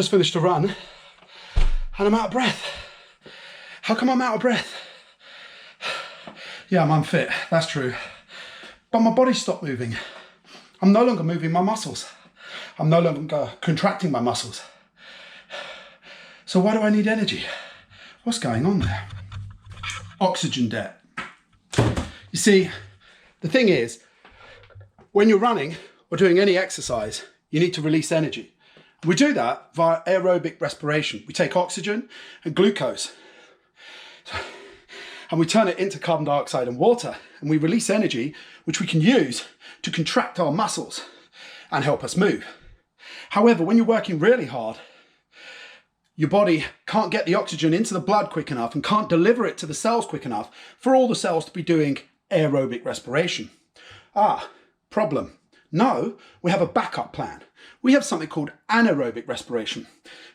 Just finished a run and I'm out of breath. How come I'm out of breath? Yeah, I'm unfit, that's true. But my body stopped moving. I'm no longer moving my muscles. I'm no longer contracting my muscles. So why do I need energy? What's going on there? Oxygen debt. You see, the thing is, when you're running or doing any exercise, you need to release energy. We do that via aerobic respiration. We take oxygen and glucose and we turn it into carbon dioxide and water, and we release energy which we can use to contract our muscles and help us move. However, when you're working really hard, your body can't get the oxygen into the blood quick enough and can't deliver it to the cells quick enough for all the cells to be doing aerobic respiration. Problem. No, we have a backup plan. We have something called anaerobic respiration.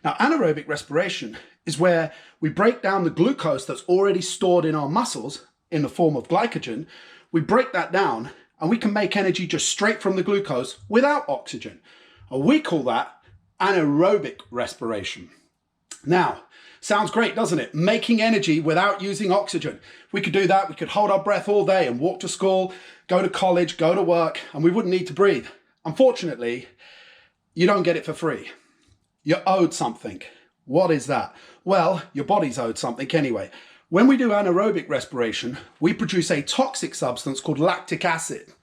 Now, anaerobic respiration is where we break down the glucose that's already stored in our muscles in the form of glycogen. We break that down and we can make energy just straight from the glucose without oxygen. And we call that anaerobic respiration. Now, sounds great, doesn't it? Making energy without using oxygen. If we could do that, we could hold our breath all day and walk to school, go to college, go to work, and we wouldn't need to breathe. Unfortunately, you don't get it for free. You're owed something. What is that? Well, your body's owed something anyway. When we do anaerobic respiration, we produce a toxic substance called lactic acid.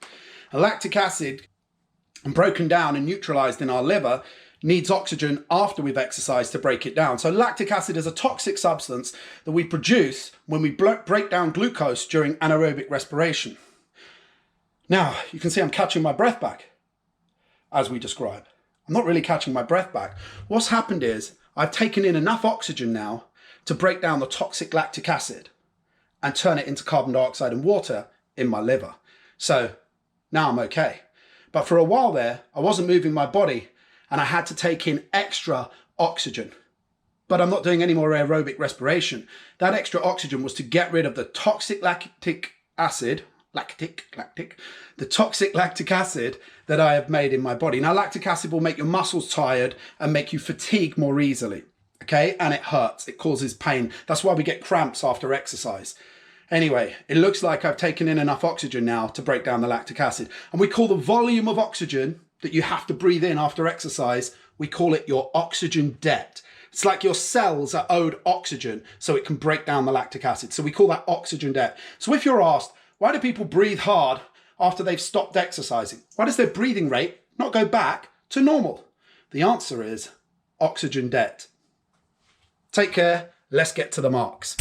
And lactic acid, broken down and neutralized in our liver, needs oxygen after we've exercised to break it down. So lactic acid is a toxic substance that we produce when we break down glucose during anaerobic respiration. Now, you can see I'm catching my breath back, as we describe. I'm not really catching my breath back. What's happened is I've taken in enough oxygen now to break down the toxic lactic acid and turn it into carbon dioxide and water in my liver. So now I'm okay. But for a while there, I wasn't moving my body and I had to take in extra oxygen. But I'm not doing any more aerobic respiration. That extra oxygen was to get rid of the toxic lactic acid, the toxic lactic acid that I have made in my body. Now, lactic acid will make your muscles tired and make you fatigue more easily, okay? And it hurts, it causes pain. That's why we get cramps after exercise. Anyway, it looks like I've taken in enough oxygen now to break down the lactic acid. And we call the volume of oxygen that you have to breathe in after exercise, we call it your oxygen debt. It's like your cells are owed oxygen so it can break down the lactic acid. So we call that oxygen debt. So if you're asked, why do people breathe hard after they've stopped exercising? Why does their breathing rate not go back to normal? The answer is oxygen debt. Take care. Let's get to the marks.